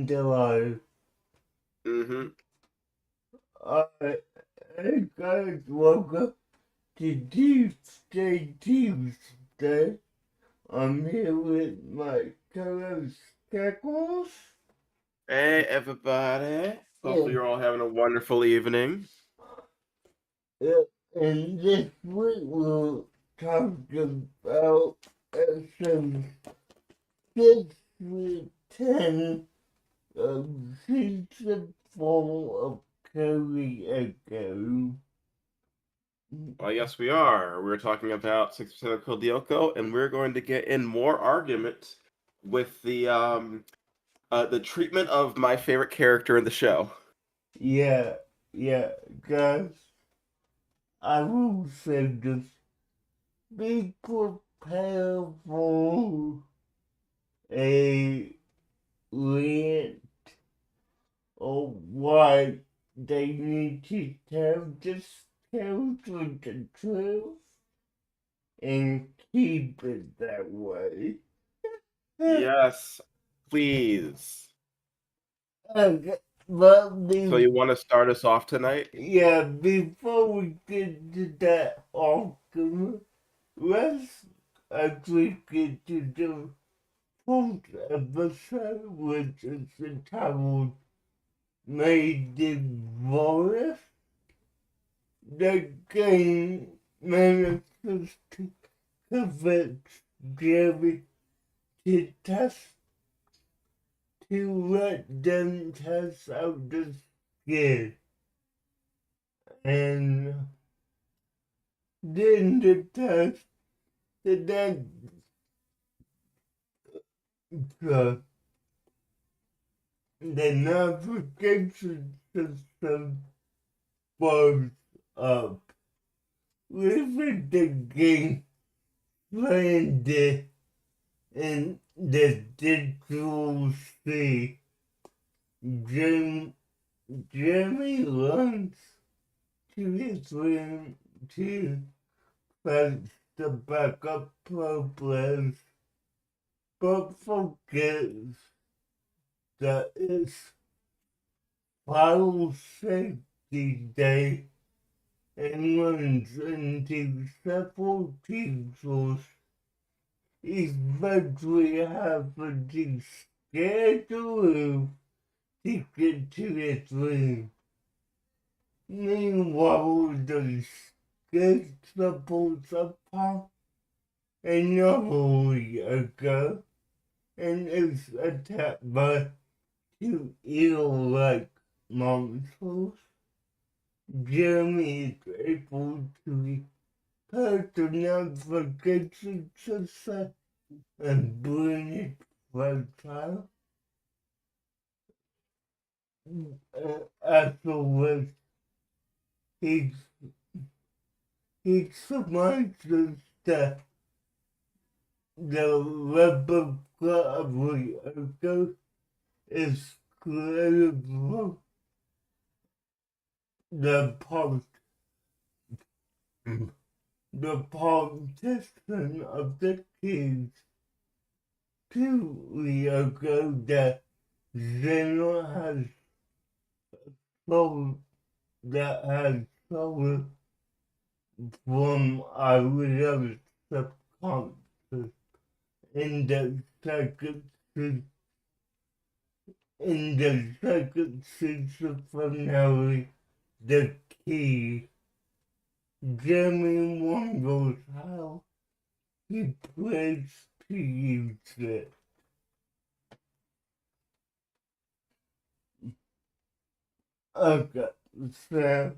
and alive. Mm-hmm. Alright, hey guys, welcome to Toonsday Tuesday. I'm here with my co-host Cackles. Hey, everybody. Yeah, Hopefully, you're all having a wonderful evening. yeah, and this week we'll talk about some 6 through 10 of season 4 of Lyoko. Well, yes, we are. We're talking about 6% of Lyoko, and we're going to get in more argument with the treatment of my favorite character in the show. Yeah, yeah, guys, I will say this. Be prepared for a rant or why they need to tell this character the truth and keep it that way. Yes, please. Okay, but So, you want to start us off tonight? yeah, before we get to that argument, let's actually get to the first episode, which is entitled Made the Voice. The game manages to convince Jerry to test to let them test out the skin. And then the test that the, the navigation system was up. Leaving the game landed in the digital sea. Jim, Jimmy runs to his room to fix the backup programs, but forgets that it's file safety day and runs into several teachers, eventually having to schedule to get to his room. Meanwhile, the sketchables apart another week ago and is attacked by two eel-like monsters. Jeremy is able to repair the navigation system and bring it fragile. Afterwards, he, he surmises that the replica of Lyoko is credible. The part, the partition of the keys to Lyoko that Zeno has sold, that has stolen from our subconscious in the second in the second season finale, the key. Jeremy wonders how he plans to use it. Okay, so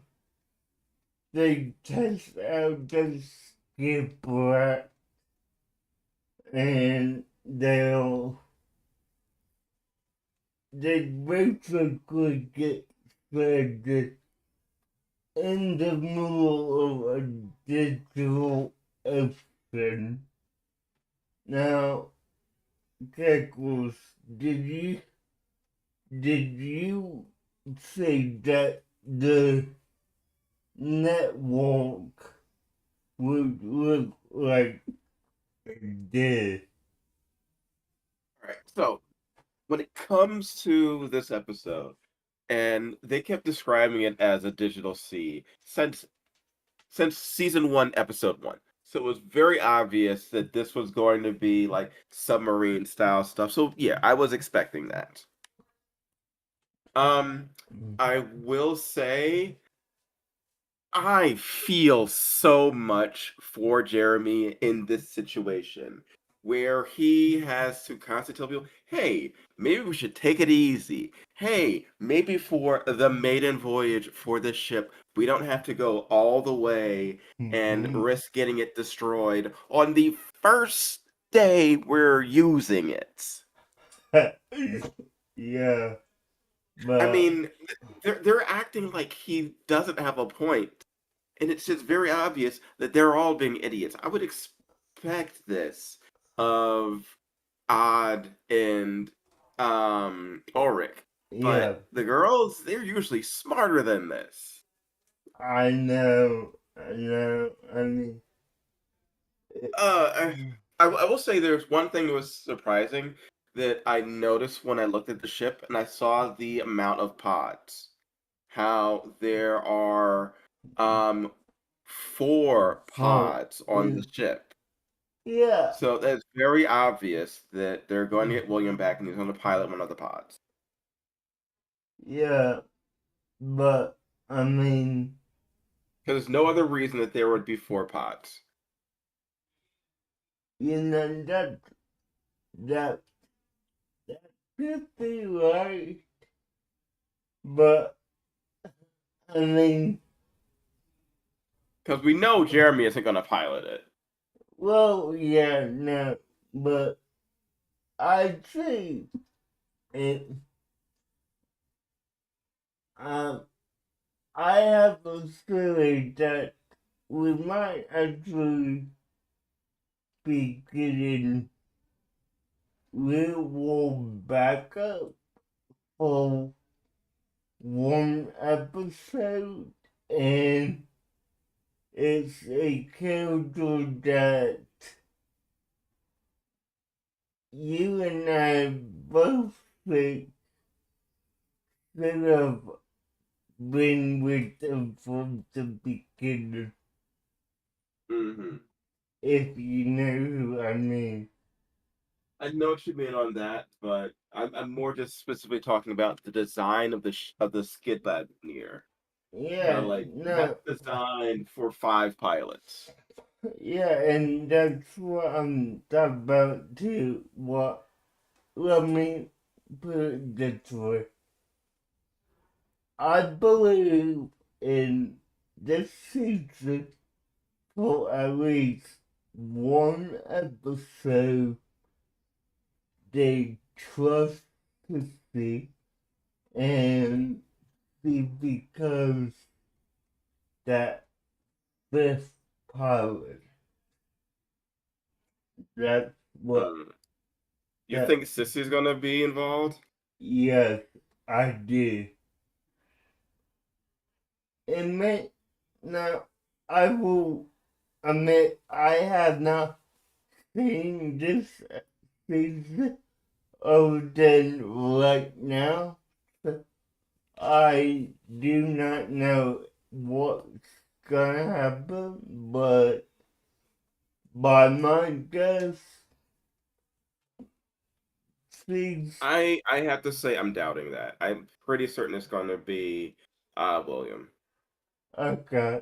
they test out the skip rat and they basically get fed in the middle of a digital ocean. Now, Kekos, did you say that the network would look like this? All right. So, when it comes to this episode, and they kept describing it as a digital C since season one, episode one. So it was very obvious that this was going to be like submarine style stuff. So yeah, I was expecting that. Um, I will say I feel so much for Jeremy in this situation where he has to constantly tell people, hey, maybe we should take it easy. Hey, maybe for the maiden voyage for this ship, we don't have to go all the way and risk getting it destroyed on the first day we're using it. Yeah, I but mean, they're acting like he doesn't have a point. And it's just very obvious that they're all being idiots. I would expect this of Odd and Ulrich, yeah, but the girls, they're usually smarter than this. I know. I mean, Uh, I will say there's one thing that was surprising that I noticed when I looked at the ship and I saw the amount of pods. How there are um 4 pods on the mm, ship. yeah, So that's very obvious that they're going to get William back and he's going to pilot one of the pods. yeah, but I mean, Because there's no other reason that there would be 4 pods. that that that could be right, but I mean, Because we know Jeremy isn't going to pilot it. well, yeah, no, but I think it. Um, I have a feeling that we might actually be getting real world backup for one episode, and it's a character that you and I both think should have been with them from the beginning, Hmm. if you know who I mean. I know what you mean on that, but I'm more just specifically talking about the design of the skid lab here. How Yeah, like that's no, designed for 5 pilots. yeah, and that's what I'm talking about too. What, let me put it this way. I believe in this season for at least one episode they trust to see and she becomes that fifth pilot. That's what Mm. You that think Sissy's gonna be involved? yes I did. And may now I will admit I have not seen this season other than right now. I do not know what's gonna happen, but by my guess, she's I have to say I'm doubting that. I'm pretty certain it's gonna be William. okay.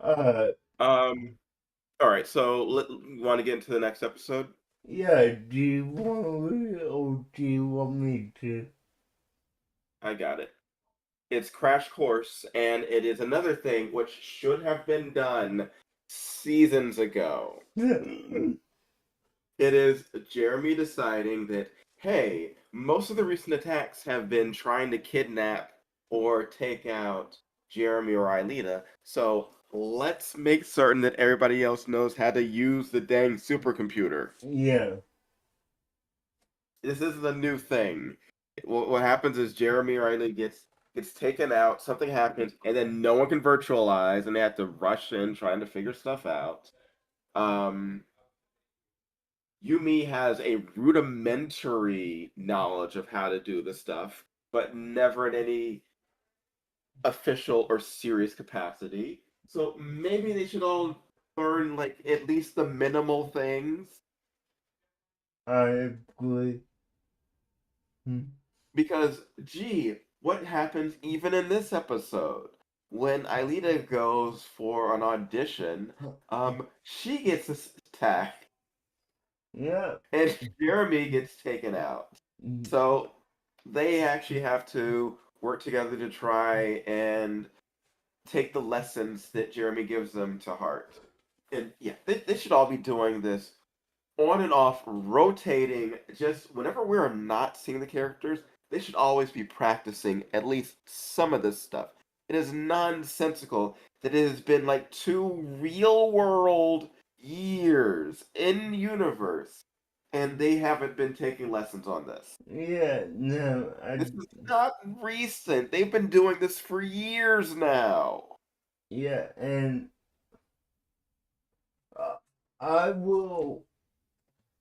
Uh, Um all right, so you want to get into the next episode? yeah. Do you want me or do you want me to? I got it. It's Crash Course, and it is another thing which should have been done seasons ago. It is Jeremy deciding that, hey, most of the recent attacks have been trying to kidnap or take out Jeremy or Aelita, so let's make certain that everybody else knows how to use the dang supercomputer. Yeah, This isn't a new thing. What happens is Jeremy or Aelita gets taken out, something happens, and then no one can virtualize, and they have to rush in trying to figure stuff out. Um, Yumi has a rudimentary knowledge of how to do the stuff, but never in any official or serious capacity. So maybe they should all learn like at least the minimal things. I agree. Hmm. Because gee, what happens even in this episode? When Aelita goes for an audition, she gets attacked Yeah. and Jeremy gets taken out. Mm. So they actually have to work together to try and take the lessons that Jeremy gives them to heart. And yeah, they should all be doing this on and off, rotating. Just whenever we're not seeing the characters, they should always be practicing at least some of this stuff. It is nonsensical that it has been like 2 real world years in universe, and they haven't been taking lessons on this. Yeah, no, This is not recent. They've been doing this for years now. yeah, and uh, I will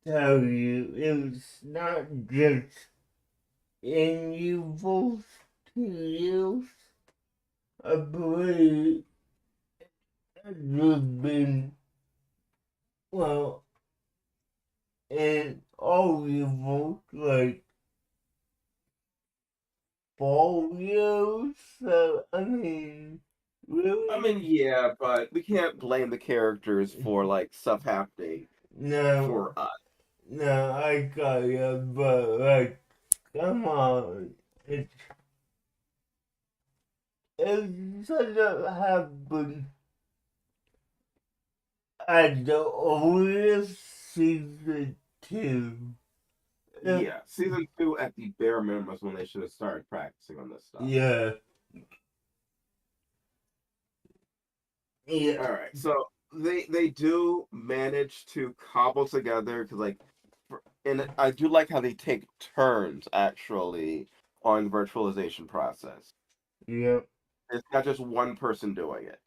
tell you, it's not just in evil studios. I believe it's been, well, in all evil, like, folios, so, I mean, I mean, really? yeah, but we can't blame the characters for like stuff happening No, for us. no, I got you, but, like, come on. It, it should have happened at the oldest season two. If, Yeah, season 2 at the bare minimum is when they should have started practicing on this stuff. yeah, yeah, All right, so they do manage to cobble together because and I do like how they take turns actually on virtualization process. yeah, It's not just one person doing it.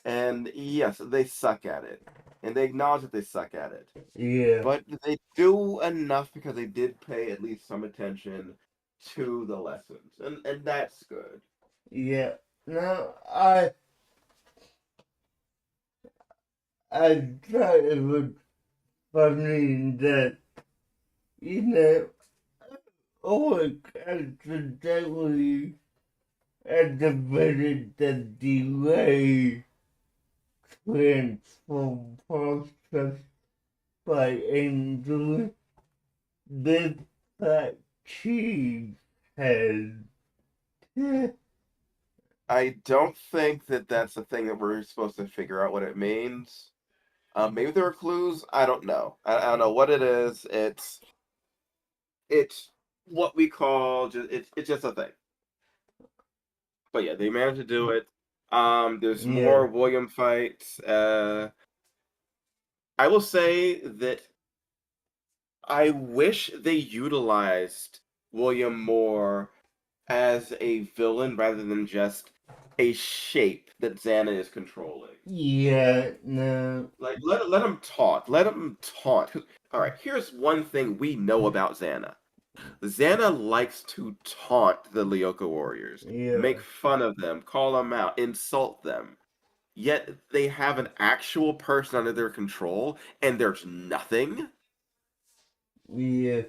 And yes, they suck at it, and they acknowledge that they suck at it. yeah, But they do enough because they did pay at least some attention to the lessons, and that's good. yeah. Now, I thought it was funny that, you know, Ulrich accidentally activated the delay transfer process by entering this fat cheese head. I don't think that that's a thing that we're supposed to figure out what it means. Maybe there are clues. I don't know. I don't know what it is. It's what we call just it's just a thing. But yeah, they managed to do it. There's Yeah, more William fights. I will say that I wish they utilized William more as a villain rather than just a shape that Xana is controlling. yeah, no, Like let him taunt. Let him taunt. All right, here's one thing we know about Xana. Xana likes to taunt the Lyoko warriors, yeah, make fun of them, call them out, insult them. Yet they have an actual person under their control, and there's nothing. yeah,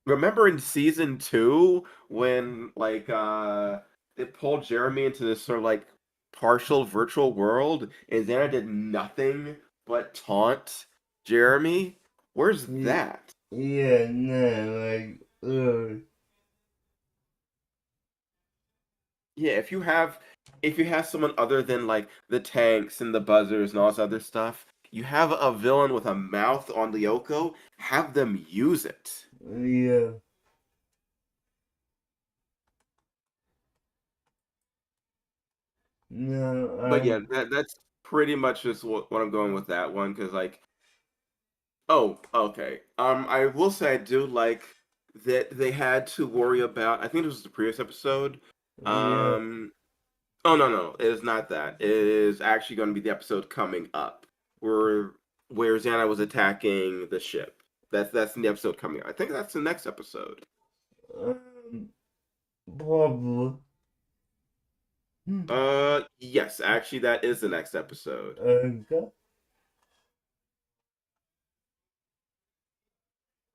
Remember in season 2 when they pulled Jeremy into this sort of like partial virtual world and Xana did nothing but taunt Jeremy? Where's that? yeah, no, like, Yeah, if you have someone other than like the tanks and the buzzers and all this other stuff, you have a villain with a mouth on Lyoko, have them use it. yeah, no, But yeah, that's pretty much just what I'm going with that one because oh, okay. I will say I do like that they had to worry about. I think it was the previous episode. yeah, Um, oh no, no, it is not that. It is actually going to be the episode coming up. We're where Xana was attacking the ship. That's in the episode coming out. I think that's the next episode. Probably. Yes, actually, that is the next episode. Okay.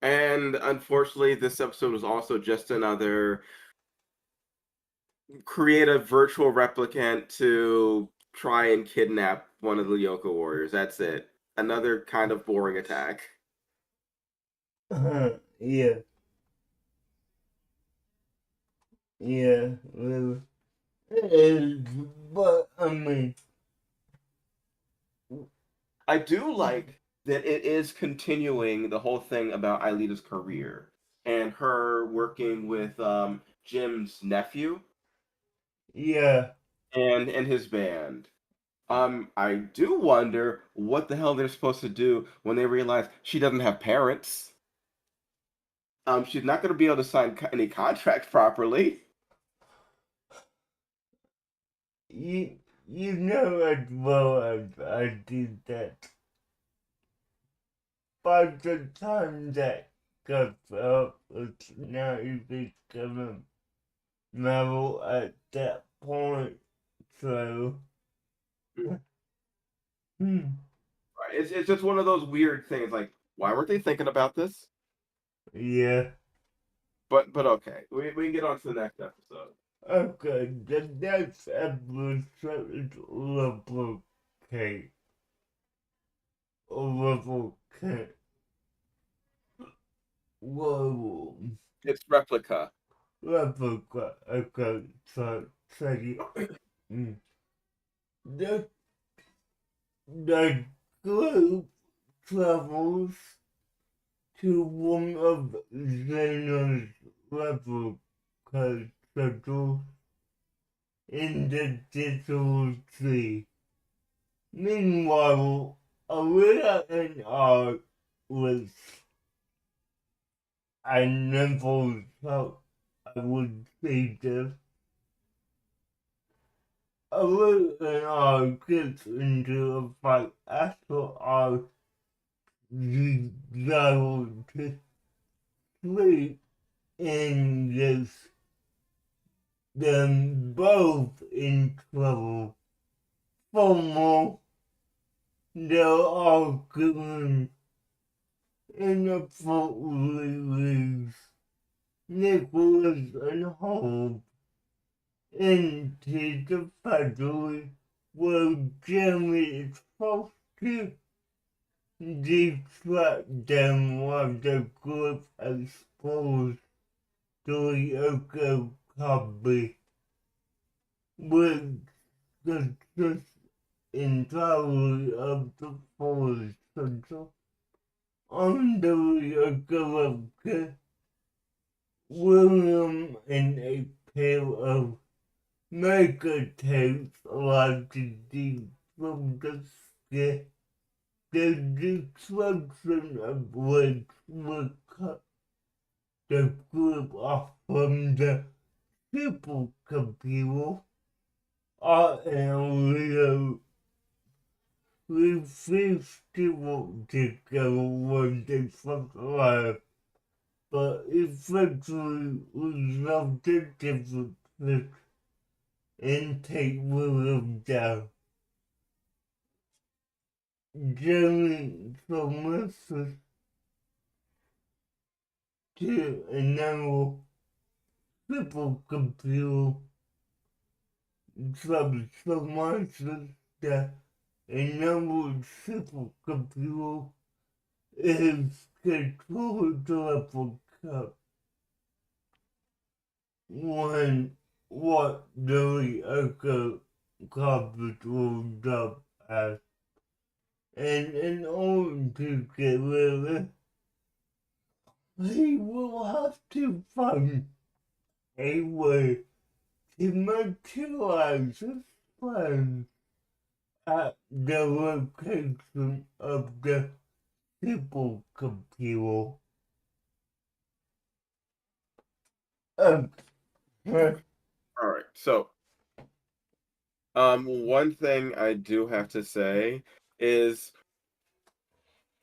And unfortunately, this episode was also just another create a virtual replicant to try and kidnap one of the Lyoko warriors. That's it. Another kind of boring attack. Yeah. Yeah. Really. It is, but I mean, I do like that it is continuing the whole thing about Aelita's career and her working with Jim's nephew yeah. and his band. I do wonder what the hell they're supposed to do when they realize she doesn't have parents. She's not going to be able to sign any contracts properly. You know as well as I did that. By the time that got up, it's now becoming Marvel at that point. So, hmm, Right. It's just one of those weird things. Like, why weren't they thinking about this? yeah. But okay, we can get on to the next episode. Okay, the next episode is replicate. Replicate. Whoa. It's replica. Replica. Okay, so, sorry. Mm. The, the group travels to one of Xena's replica centers in the digital sea. Meanwhile, Arena and Art was I never thought I would say this. Arena and Art gets into a fight after Art decided to sleep in this them both in trouble. FOMO, they're all given inappropriate leaves. Nicholas and Hope into the factory where Jeremy is supposed to distract them while the group explores the Lyoko copy with the entirely of the forest central. On the Lyoko, William and a pair of mega tapes allowed to deep from the sky. The destruction of which would cut the group off from the supercomputer. Art and Leo refused to work together when they first arrived, but eventually resulted differences and take William down. Jerry promises to enable supercomputer submerges that enabled supercomputer is controlled to replica when what the other copies will drop as. And in order to get rid of it, he will have to find a way to materialize his plan at the location of the supercomputer. Um, All right. So, one thing I do have to say is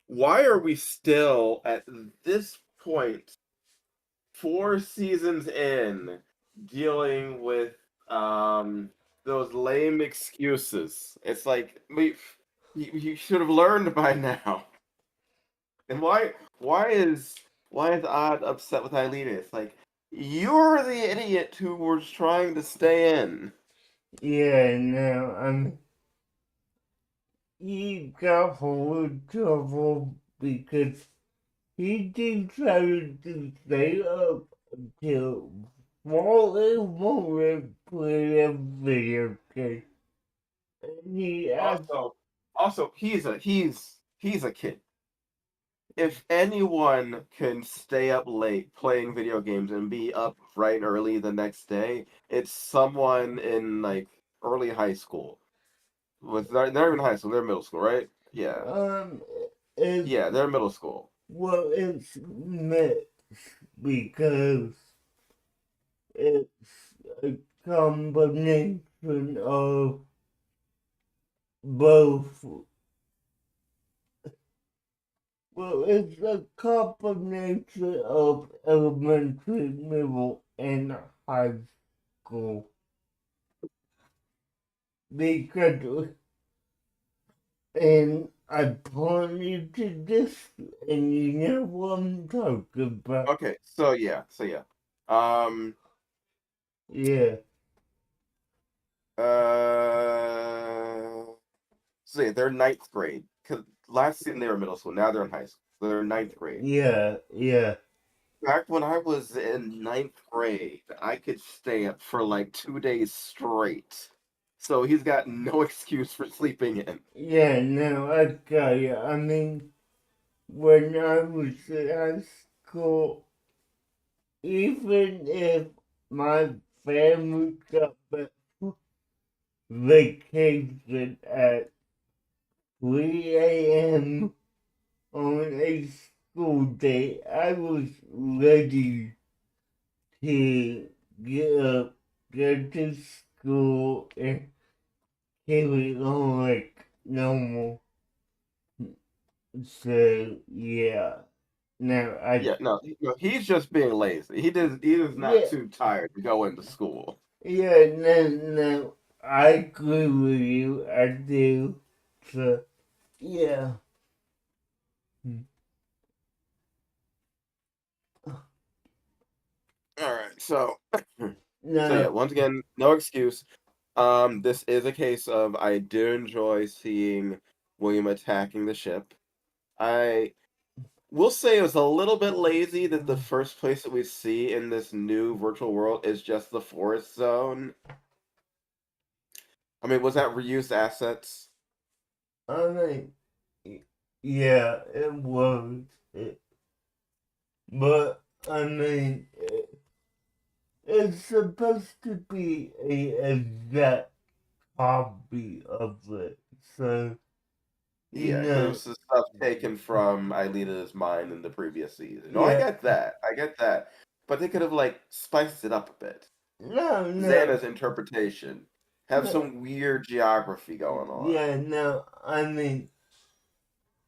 why are we still at this point, 4 seasons in, dealing with those lame excuses? It's like you should have learned by now. And why is Odd upset with Eileen? It's like you're the idiot who was trying to stay in. Yeah, no, he got full of trouble because he decided to stay up until 4 a.m. play a video game. And he asked, Also, he's a kid. If anyone can stay up late playing video games and be up bright and early the next day, it's someone in like early high school. With they're in high school, they're middle school, right? Yeah. um, it's, Yeah, they're middle school. well, it's mixed because it's a combination of both. Well, it's a combination of elementary, middle, and high school. Because, and I pointed to this, and you know what I'm talking about. Okay, so yeah. Um Yeah, uh so yeah, they're ninth grade. Cause last season they were middle school, now they're in high school. So they're in ninth grade. yeah. Back when I was in ninth grade, I could stay up for like 2 days straight. So he's got no excuse for sleeping in. Yeah, no, I got you. I mean, when I was in high school, even if my family got back from vacation at 3 a.m. on a school day, I was ready to get up, go to school, and carry on like normal. So, yeah. No, Yeah, no, he's just being lazy. He is not yeah, too tired to go into school. yeah, no, I agree with you, I do. So, yeah. All right, so yeah, No, once again, no excuse. This is a case of I do enjoy seeing William attacking the ship. I will say it was a little bit lazy that the first place that we see in this new virtual world is just the forest zone. I mean, was that reused assets? I mean, yeah, it was. It, but, I mean, it's supposed to be a exact copy of it. So, you Yeah, because it know, was the stuff taken from Eilena's mind in the previous season. No, I yeah, get that. I get that. But they could have like spiced it up a bit. no, Xana's interpretation have no, some weird geography going on. yeah, no, I mean,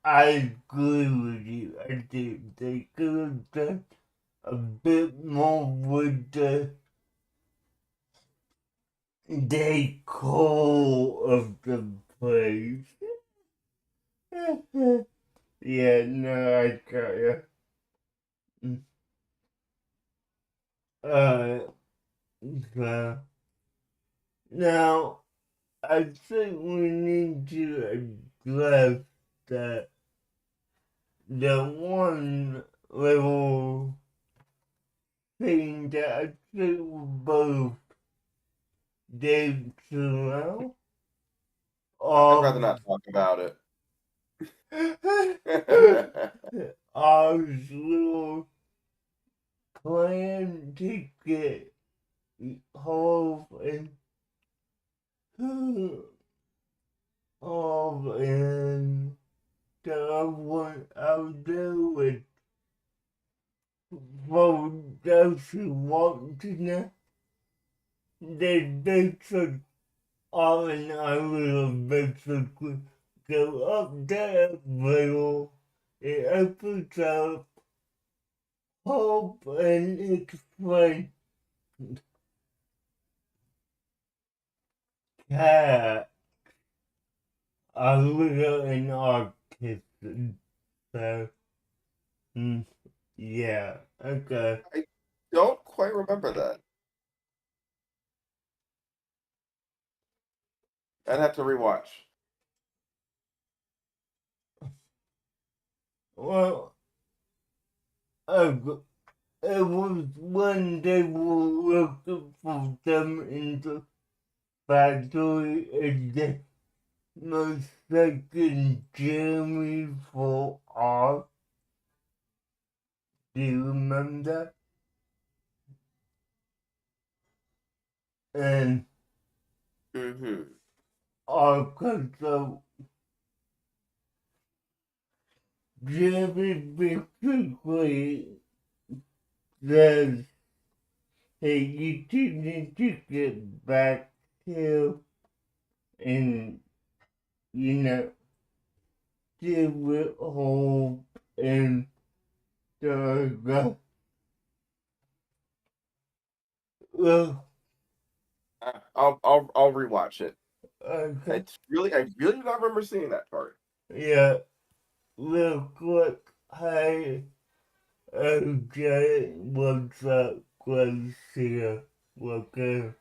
I agree with you. I think they could have done a bit more with the decor of the place. Yeah, no, I got you. Uh, so, now, I think we need to address that the one little thing that I think we both did too well I'd rather of not talk about it. our little plan to get Hove and Hove and the other one out there with for those who want to know. They took all and I will basically go up there little it opens up hope and explains cat a little in autism. So, mm, yeah, okay. I don't quite remember that. I'd have to rewatch. Well, uh, it was when they were looking for them in the factory and they mistaken Jeremy for Art. Do you remember that? And Mm-hmm. Arkansas Jeremy basically says, hey, you two need to get back here and, you know, deal with hope and the well, I'll rewatch it. okay, I really don't remember seeing that part. yeah, real quick, hey, okay, what's up, Gracia? Okay,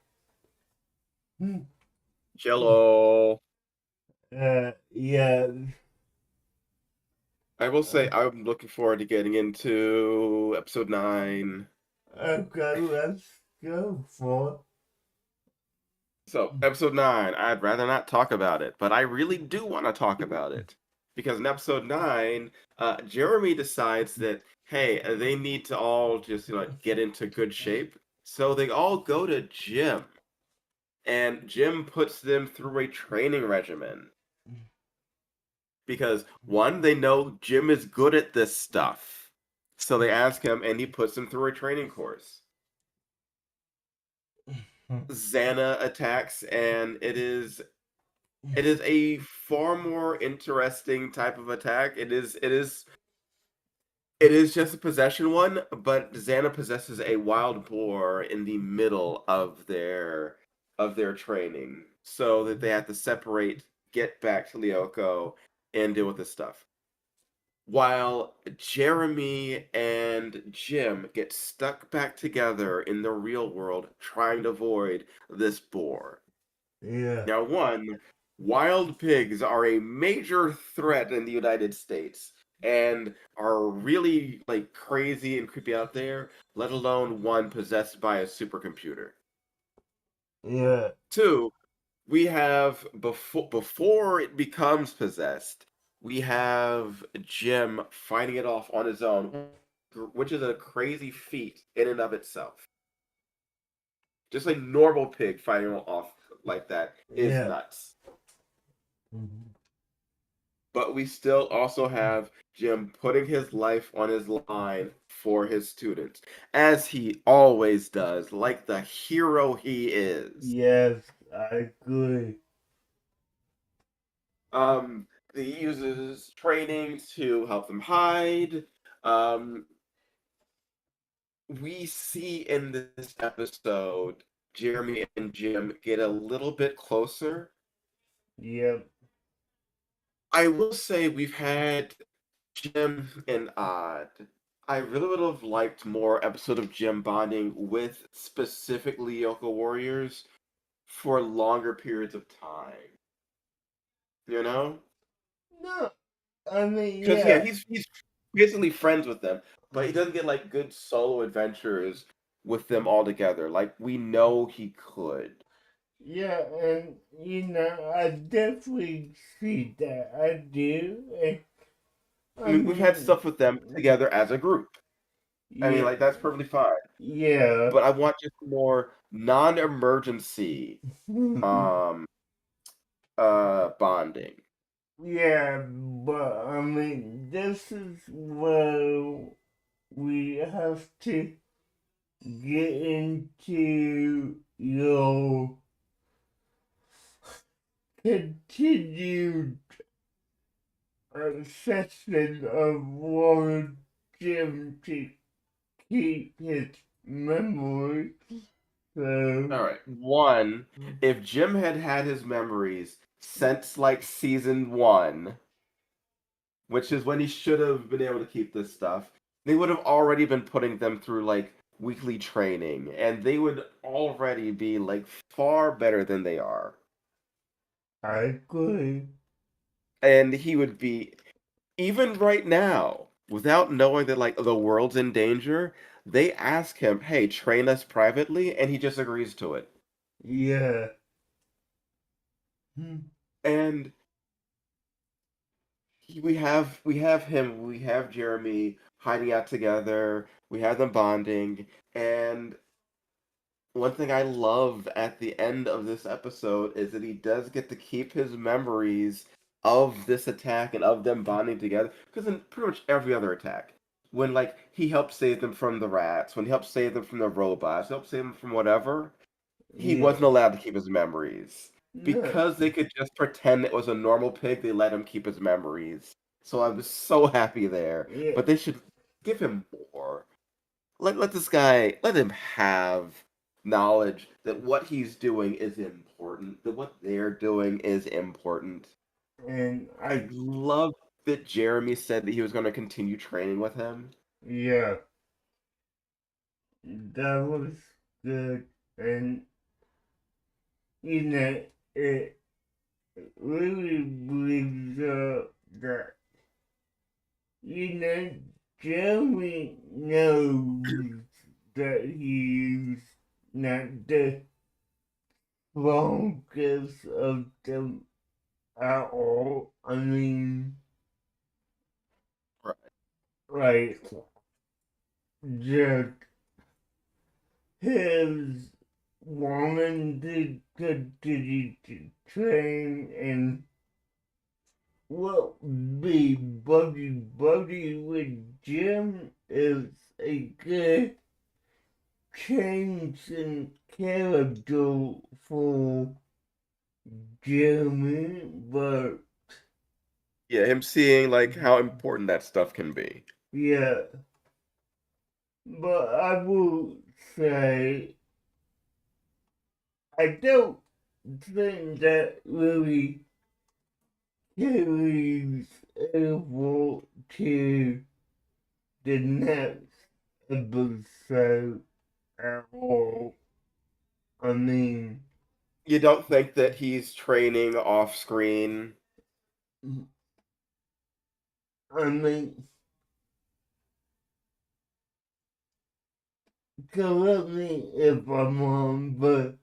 Jello. yeah, I will say uh, I'm looking forward to getting into episode 9. okay, let's go for So, episode 9, I'd rather not talk about it, but I really do want to talk about it. Because in episode 9, Jeremy decides that, hey, they need to all just, get into good shape. So they all go to gym. And Jim puts them through a training regimen. Because, one, they know Jim is good at this stuff. So they ask him, and he puts them through a training course. Xana attacks, and it is a far more interesting type of attack. It is just a possession one, but Xana possesses a wild boar in the middle of their training, so that they have to separate, get back to Lyoko, and deal with this stuff. While Jeremy and Jim get stuck back together in the real world trying to avoid this boar. yeah, Now, one, wild pigs are a major threat in the United States and are really like crazy and creepy out there, let alone one possessed by a supercomputer. yeah, Two, we have before it becomes possessed, we have Jim fighting it off on his own, which is a crazy feat in and of itself. Just a normal pig fighting off like that is yeah. nuts. But we still also have Jim putting his life on his line for his students, as he always does, like the hero he is. Yes, I agree. Um, he uses training to help them hide. Um, we see in this episode Jeremy and Jim get a little bit closer. Yep, I will say we've had Jim and Odd. I really would have liked more episode of Jim bonding with specifically Yoko Warriors for longer periods of time. You know? no, I mean, Because yeah, yeah, he's basically friends with them, but he doesn't get like good solo adventures with them all together. Like we know he could. yeah, and I definitely see that. I do, and I I mean, we've had mean, stuff with them together as a group. I mean, yeah, like that's perfectly fine. yeah, But I want just more non-emergency um bonding. yeah, but I mean, this is where we have to get into your continued session of wanting Jim to keep his memory. So, All right. One, if Jim had had his memories since like season one, which is when he should have been able to keep this stuff, they would have already been putting them through like weekly training, and they would already be like far better than they are. I agree. And he would be, even right now, without knowing that like the world's in danger, they ask him, "Hey, train us privately," and he just agrees to it. Yeah. Hmm. And we have Jeremy hiding out together, we have them bonding, and one thing I love at the end of this episode is that he does get to keep his memories of this attack and of them bonding together. Because in pretty much every other attack, when like he helped save them from the rats, when he helped save them from the robots, helped save them from whatever, he Yeah. wasn't allowed to keep his memories. No. Because they could just pretend it was a normal pig, they let him keep his memories. So I was so happy there. Yeah. But they should give him more. Let this guy, let him have knowledge that what he's doing is important, that what they're doing is important. And I love that Jeremy said that he was going to continue training with him. yeah, that was good. And, it really brings up that, you know, Jeremy knows that he's not the strongest of them at all. I mean, Right. like, just his wanting to continue to train and what be buddy with Jim is a good change in character for Jeremy, but Yeah, him seeing like how important that stuff can be. yeah, but I will say I don't think that really carries over to the next episode at all. I mean, You don't think that he's training off screen? I mean, correct me if I'm wrong, but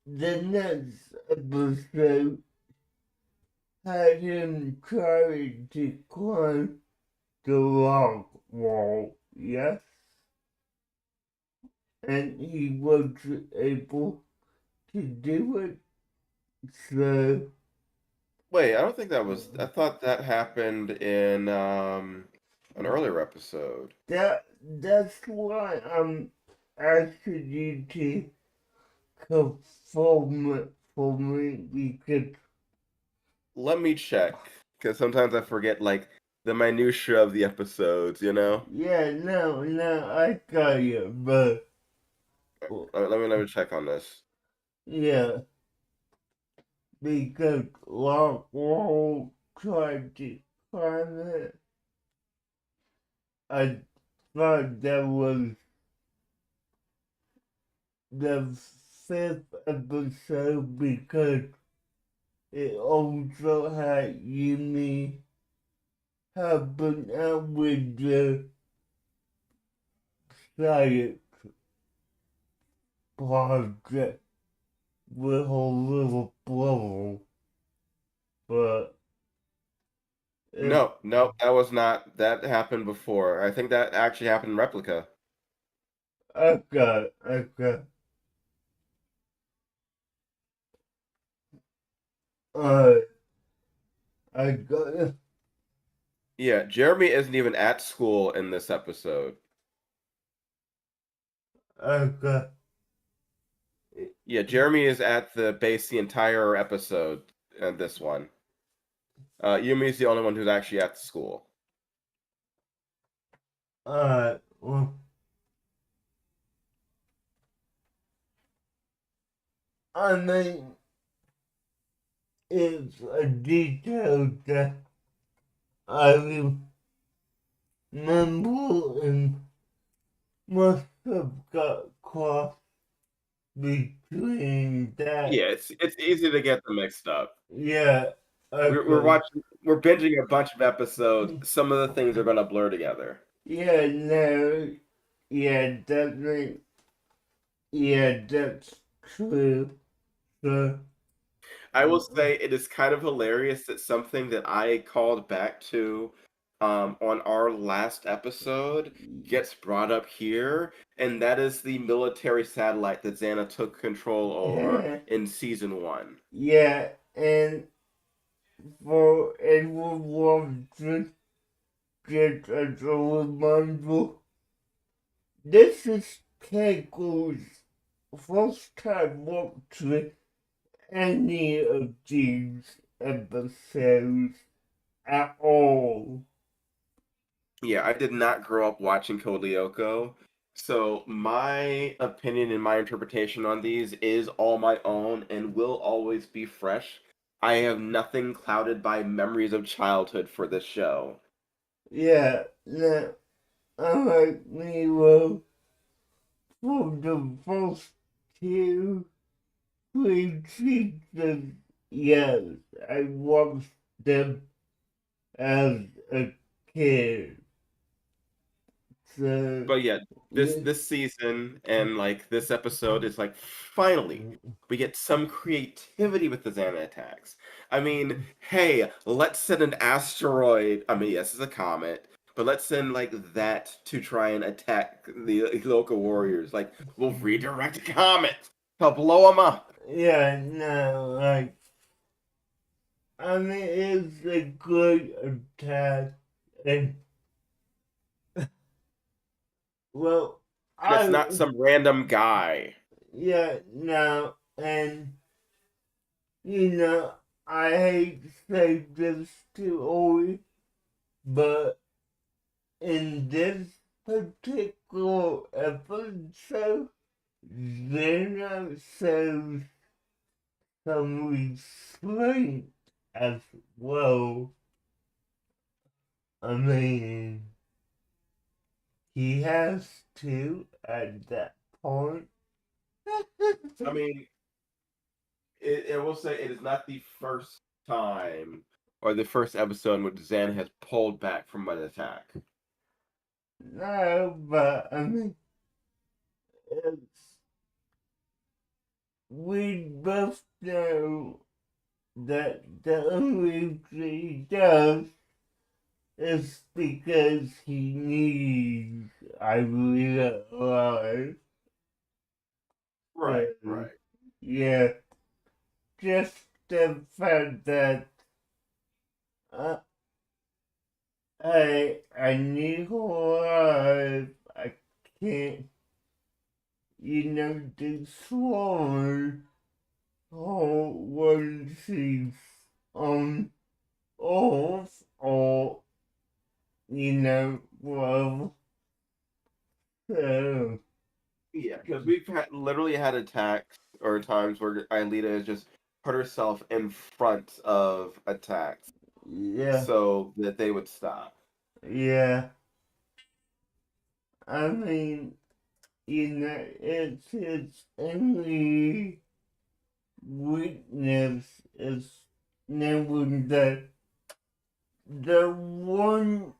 the next episode had him trying to climb the rock wall, yes? And he wasn't able to do it, so Wait, I don't think that was. I thought that happened in an earlier episode. that's why I'm asking you to confirm it for me because Let me check, because sometimes I forget like the minutia of the episodes. You know. yeah, no, I got you, but Let me check on this. yeah, because Rockwell tried to climb it. I thought that was the fifth episode because it also had Yumi helping out with the science project with her little brother. But if No, no, that was not. That happened before. I think that actually happened in Replica. okay, uh, I got Yeah, Jeremy isn't even at school in this episode. okay, Yeah, Jeremy is at the base the entire episode in this one. Yumi's the only one who's actually at the school. Well, I mean, it's a detail that I remember and must have got crossed between that. Yeah, it's easy to get them mixed up. Yeah, We're okay. watching, we're binging a bunch of episodes. Some of the things are gonna blur together. Yeah, no, yeah, that's true. So, I will say it is kind of hilarious that something that I called back to on our last episode gets brought up here, and that is the military satellite that Xana took control over in season one. yeah, and for everyone to get as a reminder, this is Keiko's first time watching any of these episodes at all. Yeah, I did not grow up watching Code Lyoko, so my opinion and my interpretation on these is all my own and will always be fresh. I have nothing clouded by memories of childhood for this show. Yeah, no, I like Nero for the first two, three seasons. Yes, I watched them as a kid. So, But yeah, this yeah. this season and like this episode is like finally we get some creativity with the Xana attacks. I mean, hey, let's send an asteroid. I mean, yes, it's a comet, but let's send like that to try and attack the local warriors. Like, we'll redirect a comet to blow them up. Yeah, no, like, I mean, it's a good attack. And, well, And it's not some random guy. yeah, no, and, I hate to say this too early, but in this particular episode, Zeno shows some restraint as well. I mean, he has to at that point. I mean, I will say it is not the first time or the first episode in which Xana has pulled back from an attack. No, but I mean, it's, we both know that the only thing he does is because he needs Ivory alive. Right, So, right. yeah, just the fact that uh, I need her alive. I can't, destroy her when she's on off or, well, so, Yeah, because we've literally had attacks or times where Aelita has just put herself in front of attacks yeah, so that they would stop. yeah. I mean, it's its only weakness is knowing that the one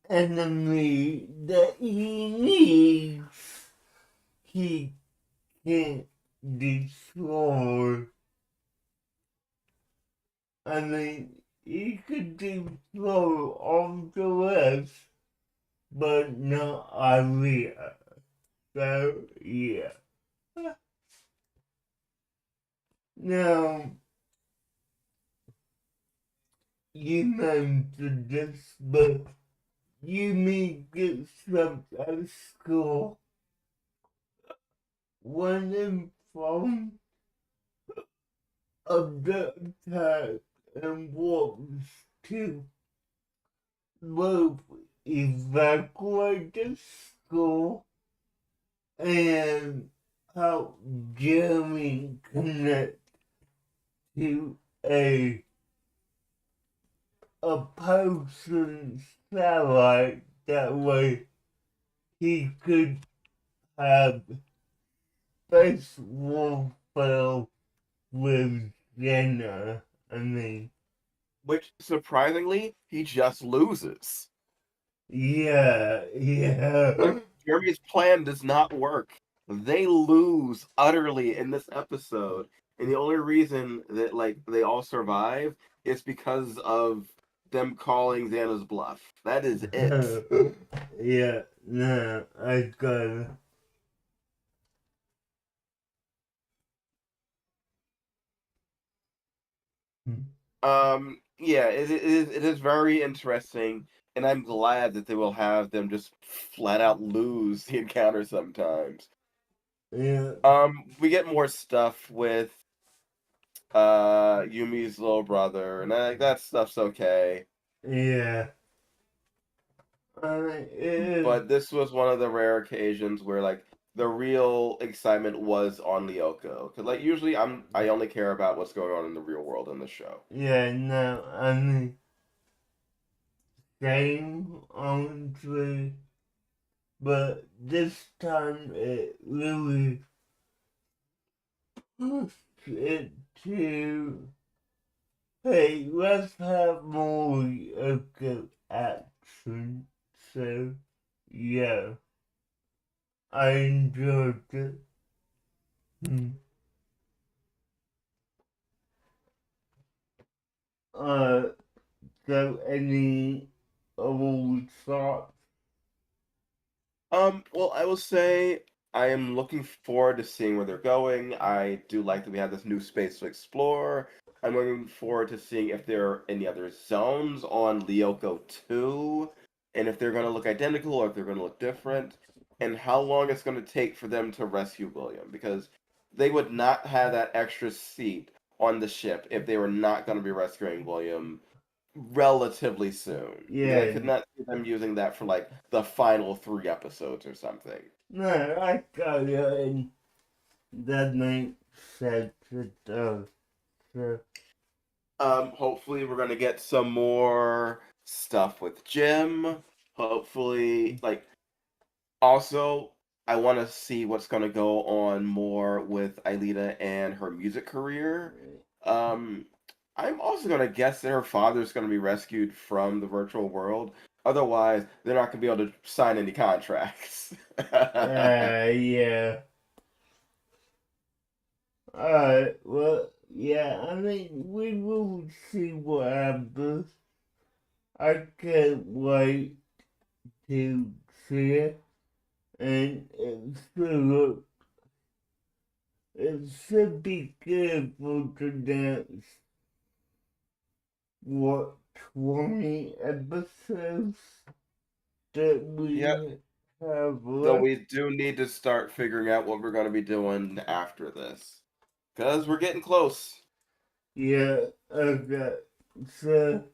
enemy that he needs, he can't destroy. I mean, he could destroy all the rest, but not Aria. So, yeah. Now, you mentioned this, but you may get swept out of school when informed of the attack and what to both evacuate the school and help Jeremy connect to a person's satellite. That way he could have space warfare with Jenna. I mean, Which, surprisingly, he just loses. yeah. Jeremy's plan does not work. They lose utterly in this episode, and the only reason that they all survive is because of them calling Xana's bluff. That is it. Yeah, no, I got it. Yeah, it is very interesting, and I'm glad that they will have them just flat out lose the encounter sometimes. Yeah, We get more stuff with Yumi's little brother, and that stuff's okay. yeah. But this was one of the rare occasions where the real excitement was on Lyoko, because usually I only care about what's going on in the real world in the show. Yeah, no, I mean, same, honestly. But this time it really pushed it to, hey, let's have more Lyoko action. So, yeah, I enjoyed it. Uh, so any other thoughts? Well, I will say I am looking forward to seeing where they're going. I do like that we have this new space to explore. I'm looking forward to seeing if there are any other zones on Lyoko 2, and if they're going to look identical or if they're going to look different, and how long it's going to take for them to rescue William, because they would not have that extra seat on the ship if they were not going to be rescuing William relatively soon, because I could Yeah, not see them using that for the final 3 episodes or something. no, I got you, and that makes sense. It does. So, Hopefully we're gonna get some more stuff with Jim. Hopefully, also I want to see what's gonna go on more with Aelita and her music career. Um, I'm also gonna guess that her father's gonna be rescued from the virtual world. Otherwise, they're not gonna be able to sign any contracts. yeah. Alright, well, yeah, I mean, we will see what happens. I can't wait to see it, and it should be good for the next, what, 20 episodes that Yep. we have So left? we do need to start figuring out what we're going to be doing after this. Because we're getting close. Yeah, okay. So,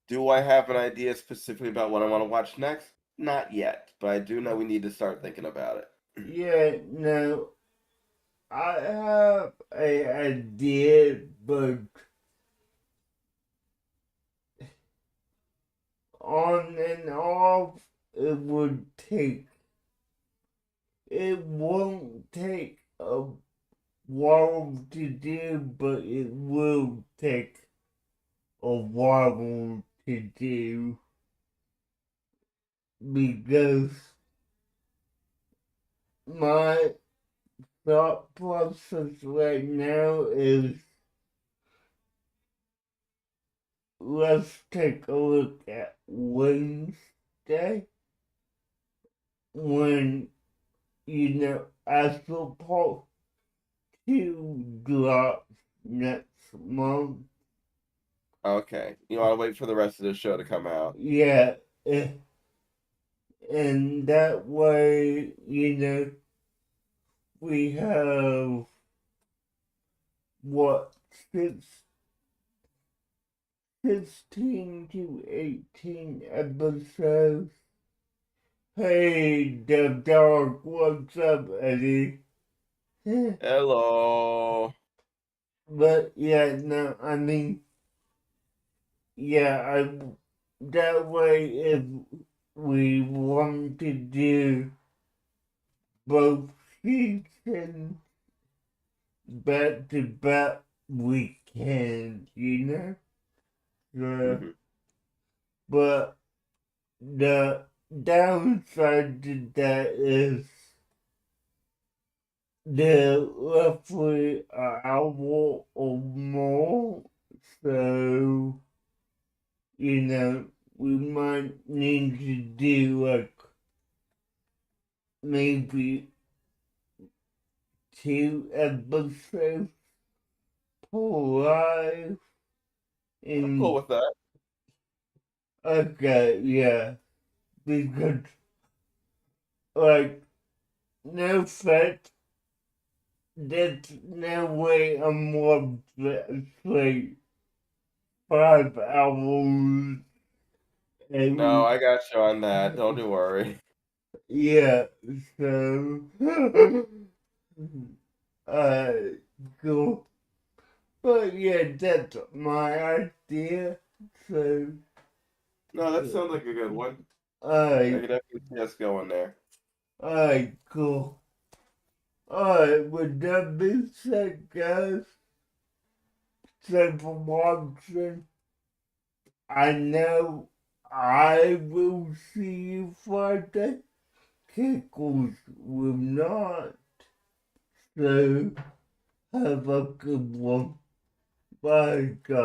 Do I have an idea specifically about what I want to watch next? Not yet, but I do know we need to start thinking about it. yeah, no, I have a idea, but on and off, it would take, it won't take a while to do, but it will take a while to do because my thought process right now is let's take a look at Wednesday when, Astral Part 2 drops next month. Okay. You want to wait for the rest of the show to come out? Yeah, and that way, we have what 16 to 18 episodes. Hey, the dog, what's up, Eddie? Hello. But yeah, no, I mean, yeah, that way if we want to do both seasons back to back, we can, So, Mhm. but the downside to that is they're roughly an hour or more, so we might need to do like maybe 2 episodes per live. I'm cool And with that. okay, yeah, because like no fact, there's no way I'm more like 5 hours No, every I got you on that. Don't you worry. yeah, so uh cool. But yeah, that's my idea. So No, that sounds like a good one. I alright, could definitely see us going there. alright, cool. Alright, with that being said, guys, thanks for watching. I know I will see you Friday. Kickles will not. So have a good one. Bye, guys.